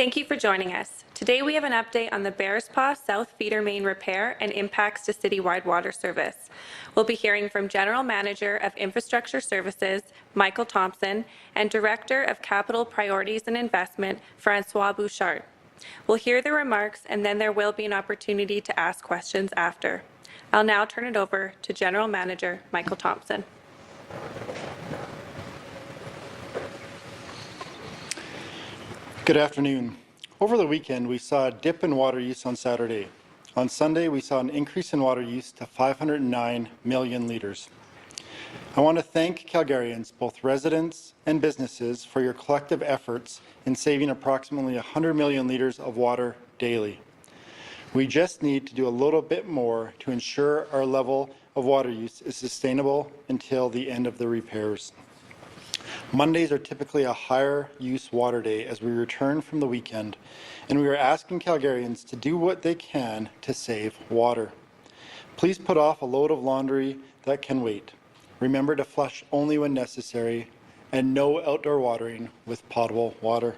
Thank you for joining us. Today we have an update on the Bearspaw South Feeder Main repair and impacts to citywide water service. We'll be hearing from General Manager of Infrastructure Services, Michael Thompson, and Director of Capital Priorities and Investment, Francois Bouchard. We'll hear the remarks and then there will be an opportunity to ask questions after. I'll now turn it over to General Manager Michael Thompson. Good afternoon. Over the weekend, we saw a dip in water use on Saturday. On Sunday, we saw an increase in water use to 509 million litres. I want to thank Calgarians, both residents and businesses, for your collective efforts in saving approximately 100 million litres of water daily. We just need to do a little bit more to ensure our level of water use is sustainable until the end of the repairs. Mondays are typically a higher use water day as we return from the weekend, and we are asking Calgarians to do what they can to save water. Please put off a load of laundry that can wait. Remember to flush only when necessary, and no outdoor watering with potable water.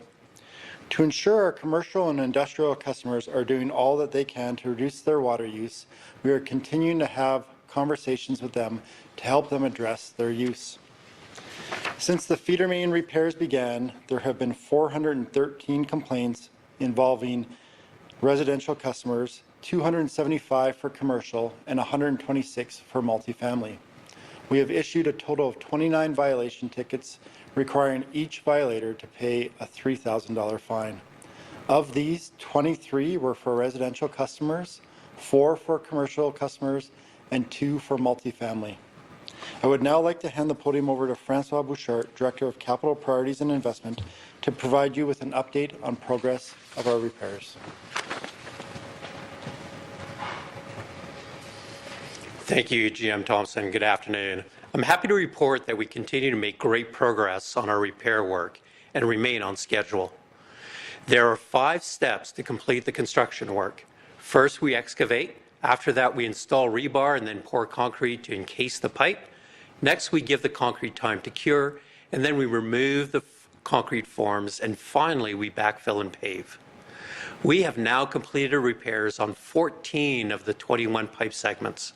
To ensure our commercial and industrial customers are doing all that they can to reduce their water use, we are continuing to have conversations with them to help them address their use. Since the feeder main repairs began, there have been 413 complaints involving residential customers, 275 for commercial, and 126 for multifamily. We have issued a total of 29 violation tickets, requiring each violator to pay a $3,000 fine. Of these, 23 were for residential customers, 4 for commercial customers, and 2 for multifamily. I would now like to hand the podium over to Francois Bouchard, Director of Capital Priorities and Investment, to provide you with an update on progress of our repairs. Thank you, GM Thompson. Good afternoon. I'm happy to report that we continue to make great progress on our repair work and remain on schedule. There are 5 steps to complete the construction work. First, we excavate. After that, we install rebar and then pour concrete to encase the pipe. Next, we give the concrete time to cure, and then we remove the concrete forms, and finally, we backfill and pave. We have now completed repairs on 14 of the 21 pipe segments.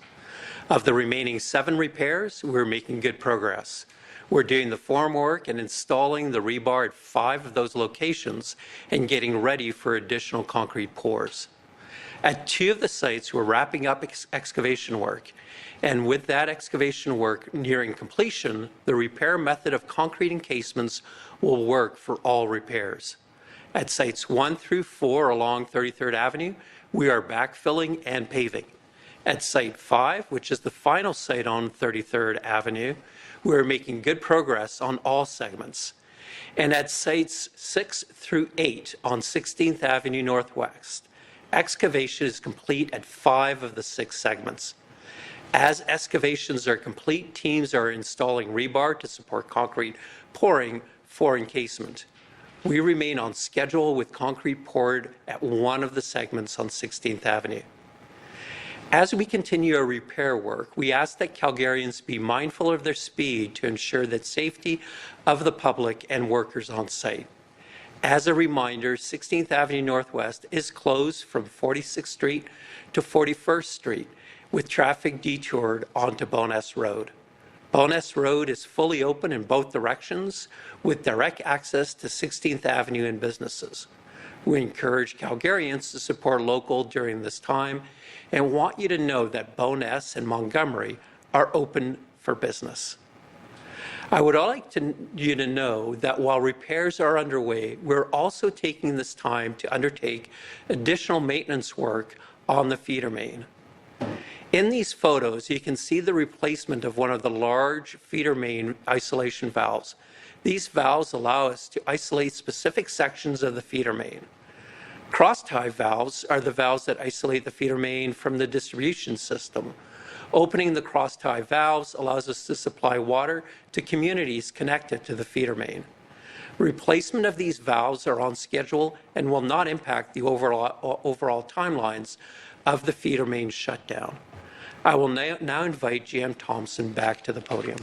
Of the remaining 7 repairs, we're making good progress. We're doing the form work and installing the rebar at 5 of those locations and getting ready for additional concrete pours. At 2 of the sites, we're wrapping up excavation work, and with that excavation work nearing completion, the repair method of concrete encasements will work for all repairs. At sites 1 through 4 along 33rd Avenue, we are backfilling and paving. At Site 5, which is the final site on 33rd Avenue, we're making good progress on all segments. And at Sites 6 through 8 on 16th Avenue Northwest, excavation is complete at 5 of the 6 segments. As excavations are complete, teams are installing rebar to support concrete pouring for encasement. We remain on schedule with concrete poured at 1 of the segments on 16th Avenue. As we continue our repair work, we ask that Calgarians be mindful of their speed to ensure the safety of the public and workers on site. As a reminder, 16th Avenue Northwest is closed from 46th Street to 41st Street, with traffic detoured onto Bowness Road. Bowness Road is fully open in both directions, with direct access to 16th Avenue and businesses. We encourage Calgarians to support local during this time and want you to know that Bowness and Montgomery are open for business. I would like you to know that while repairs are underway, we're also taking this time to undertake additional maintenance work on the feeder main. In these photos, you can see the replacement of one of the large feeder main isolation valves. These valves allow us to isolate specific sections of the feeder main. Cross-tie valves are the valves that isolate the feeder main from the distribution system. Opening the cross-tie valves allows us to supply water to communities connected to the feeder main. Replacement of these valves are on schedule and will not impact the overall timelines of the feeder main shutdown. I will now invite GM Thompson back to the podium.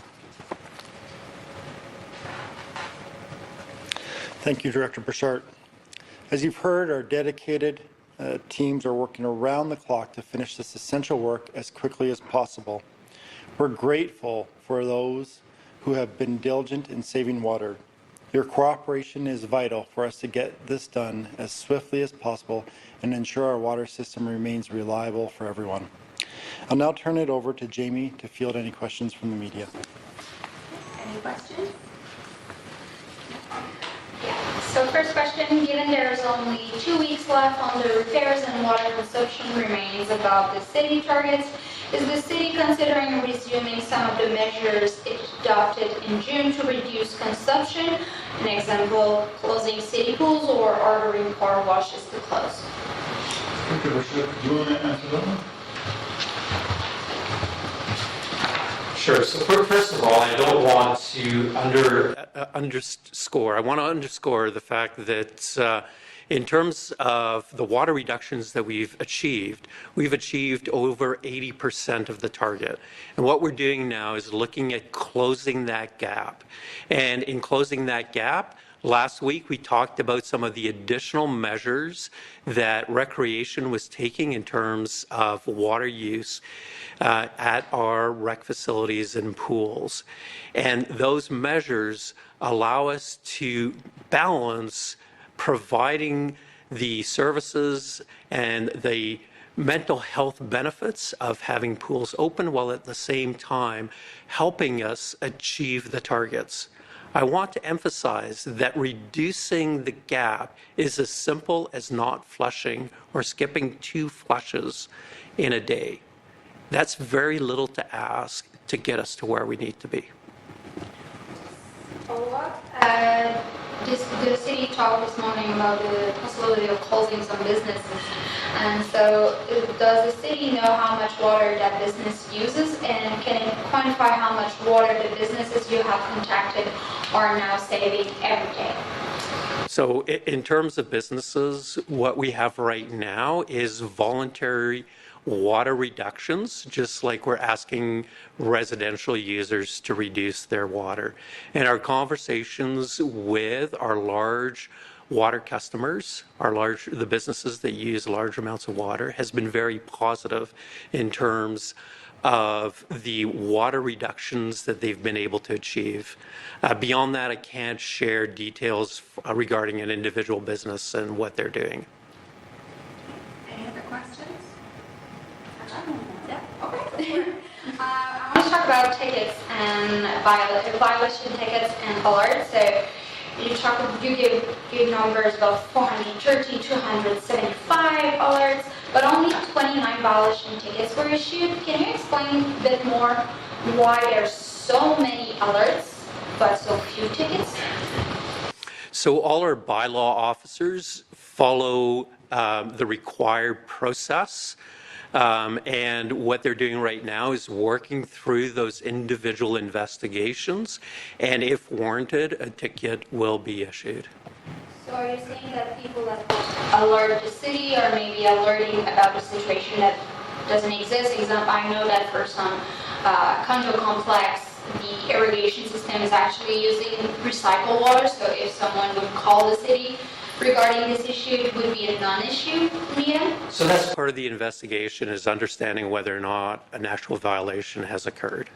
Thank you, Director Bouchard. As you've heard, our dedicated teams are working around the clock to finish this essential work as quickly as possible. We're grateful for those who have been diligent in saving water. Your cooperation is vital for us to get this done as swiftly as possible and ensure our water system remains reliable for everyone. I'll now turn it over to Jamie to field any questions from the media. Any questions? So first question, given there is only 2 weeks left on the repairs and water consumption remains above the city targets, is the city considering resuming some of the measures it adopted in June to reduce consumption? An example, closing city pools or ordering car washes to close? Okay, Bishop, do you want to answer that one? Sure. So first of all, I don't want to underscore. I want to underscore the fact that in terms of the water reductions that we've achieved over 80% of the target. And what we're doing now is looking at closing that gap. And in closing that gap, last week we talked about some of the additional measures that recreation was taking in terms of water use at our rec facilities and pools. And those measures allow us to balance providing the services and the mental health benefits of having pools open while at the same time helping us achieve the targets. I want to emphasize that reducing the gap is as simple as not flushing or skipping 2 flushes in a day. That's very little to ask to get us to where we need to be. Follow-up. The city talked this morning about the possibility of closing some businesses. And so does the city know how much water that business uses? And can it quantify how much water the businesses you have contacted are now saving every day? So in terms of businesses, what we have right now is voluntary water reductions, just like we're asking residential users to reduce their water. And our conversations with our large water customers, the businesses that use large amounts of water, has been very positive in terms of the water reductions that they've been able to achieve. Beyond that, I can't share details regarding an individual business and what they're doing. Any other questions? Okay. I want to talk about tickets and violation tickets and alerts. So you give numbers about 430, 275 alerts, but only 29 violation tickets were issued. Can you explain a bit more why there's so many alerts but so few tickets? So all our bylaw officers follow the required process. And what they're doing right now is working through those individual investigations, and if warranted, a ticket will be issued. So are you saying that people that alert the city are maybe alerting about a situation that doesn't exist? Example, I know that for some condo complex, the irrigation system is actually using recycled water, so if someone would call the city regarding this issue, it would be a non-issue in the end? So that's part of the investigation, is understanding whether or not an actual violation has occurred.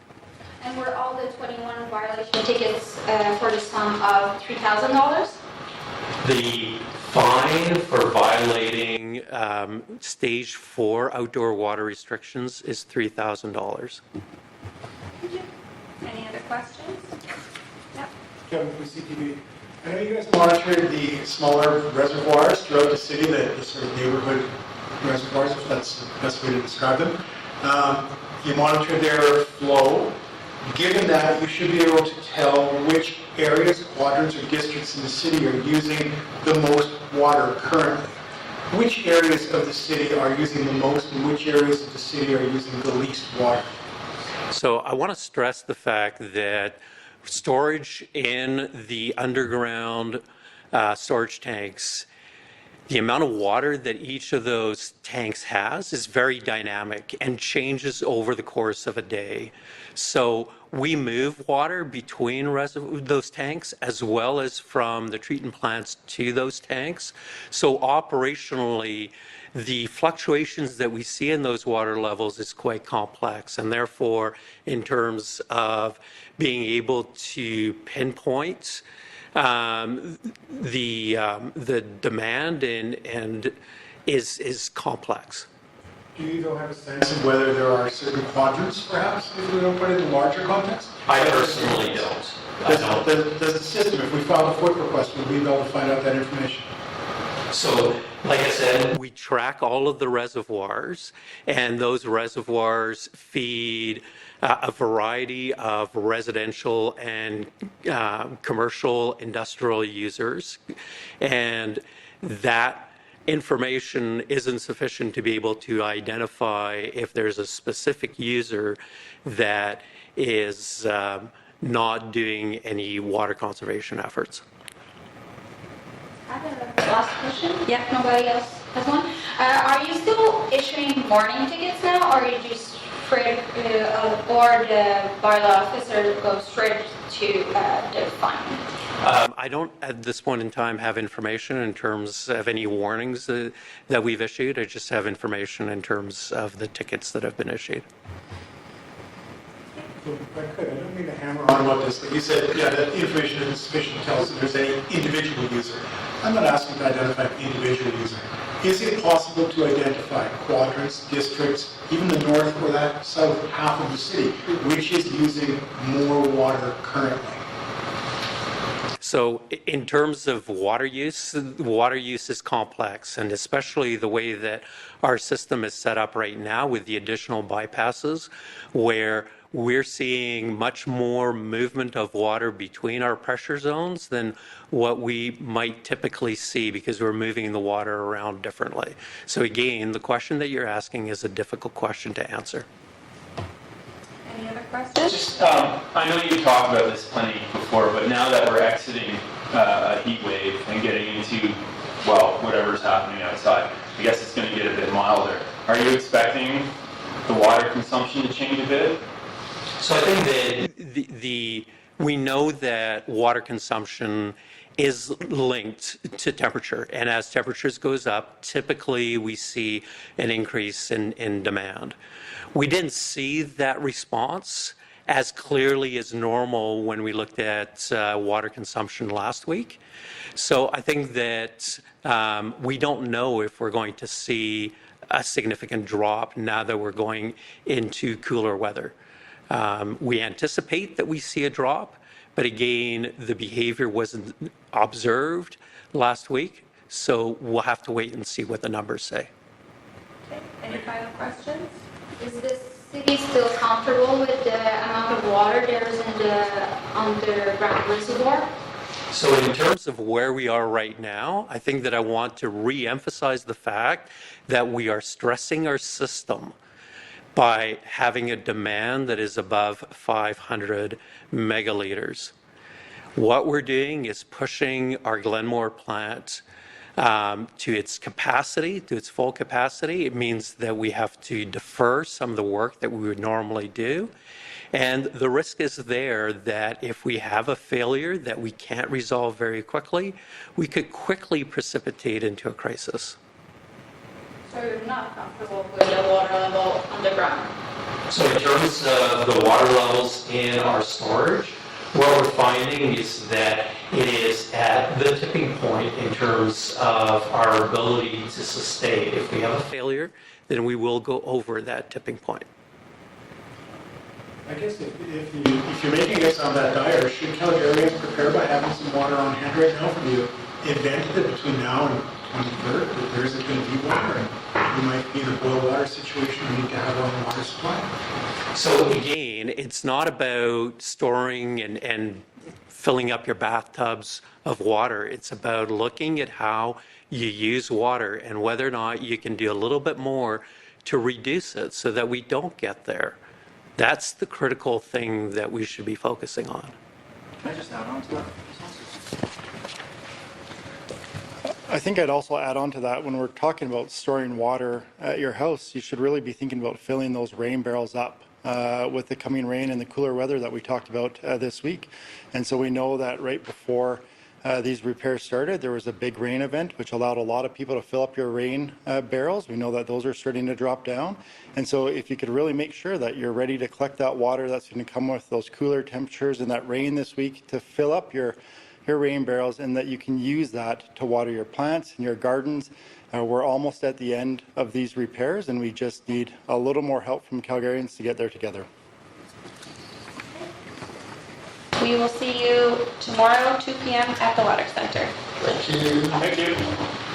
And were all the 21 violation tickets for the sum of $3,000? The fine for violating stage 4 outdoor water restrictions is $3,000. Any other questions? Yep. Kevin from CTV. I know you guys monitored the smaller reservoirs throughout the city, the sort of neighborhood reservoirs, if that's the best way to describe them. You monitor their flow. Given that, you should be able to tell which areas, quadrants, or districts in the city are using the most water currently. Which areas of the city are using the most, and which areas of the city are using the least water? So I want to stress the fact that storage in the underground storage tanks the amount of water that each of those tanks has is very dynamic and changes over the course of a day. So we move water between those tanks as well as from the treatment plants to those tanks. So operationally, the fluctuations that we see in those water levels is quite complex, and therefore, in terms of being able to pinpoint the demand and is complex. Do you though have a sense of whether there are certain quadrants, perhaps, if we don't put it in larger context? I personally don't. Does the system, if we filed a FOIP request, would we be able to find out that information? So, like I said, we track all of the reservoirs, and those reservoirs feed a variety of residential and commercial industrial users. And that information isn't sufficient to be able to identify if there's a specific user that is not doing any water conservation efforts. I have a last question. Yeah. Nobody else has one. Are you still issuing warning tickets now, or are you just straight, or the bylaw officer goes straight to the fine? I don't, at this point in time, have information in terms of any warnings that we've issued. I just have information in terms of the tickets that have been issued. If I could, I don't mean to hammer on about this, but you said, yeah, that the information isn't sufficient to tell us if there's any individual user. I'm not asking to identify an individual user. Is it possible to identify quadrants, districts, even the north or that south half of the city, which is using more water currently? So in terms of water use is complex, and especially the way that our system is set up right now with the additional bypasses, where we're seeing much more movement of water between our pressure zones than what we might typically see because we're moving the water around differently. So again, the question that you're asking is a difficult question to answer. Any other questions? Just, I know you talked about this plenty before, but now that we're exiting a heat wave and getting into, well, whatever's happening outside, I guess it's going to get a bit milder. Are you expecting the water consumption to change a bit? So I think that we know that water consumption is linked to temperature, and as temperatures goes up, typically we see an increase in demand. We didn't see that response as clearly as normal when we looked at water consumption last week. So I think that we don't know if we're going to see a significant drop now that we're going into cooler weather. We anticipate that we see a drop, but again, the behavior wasn't observed last week, so we'll have to wait and see what the numbers say. Okay. Any final questions? Is the city still comfortable with the amount of water there is in the underground reservoir? So in terms of where we are right now, I think that I want to re-emphasize the fact that we are stressing our system by having a demand that is above 500 megaliters. What we're doing is pushing our Glenmore plant to its capacity, to its full capacity. It means that we have to defer some of the work that we would normally do. And the risk is there that if we have a failure that we can't resolve very quickly, we could quickly precipitate into a crisis. So you're not comfortable with the water level underground? So in terms of the water levels in our storage, what we're finding is that it is at the tipping point in terms of our ability to sustain. If we have a failure, then we will go over that tipping point. I guess if you're making it sound that dire, should Calgary areas prepare by having some water on hand right now for the event that between now and 23rd that there isn't going to be water and we might be in a boil water situation and need to have our own water supply? So again, it's not about storing and filling up your bathtubs of water. It's about looking at how you use water and whether or not you can do a little bit more to reduce it so that we don't get there. That's the critical thing that we should be focusing on. Can I just add on to that? I think I'd also add on to that, when we're talking about storing water at your house, you should really be thinking about filling those rain barrels up with the coming rain and the cooler weather that we talked about this week. And so we know that right before these repairs started, there was a big rain event, which allowed a lot of people to fill up your rain barrels. We know that those are starting to drop down. And so if you could really make sure that you're ready to collect that water that's going to come with those cooler temperatures and that rain this week to fill up your rain barrels, and that you can use that to water your plants and your gardens. We're almost at the end of these repairs, and we just need a little more help from Calgarians to get there together. We will see you tomorrow, 2 p.m. at the Water Center. Thank you. Thank you.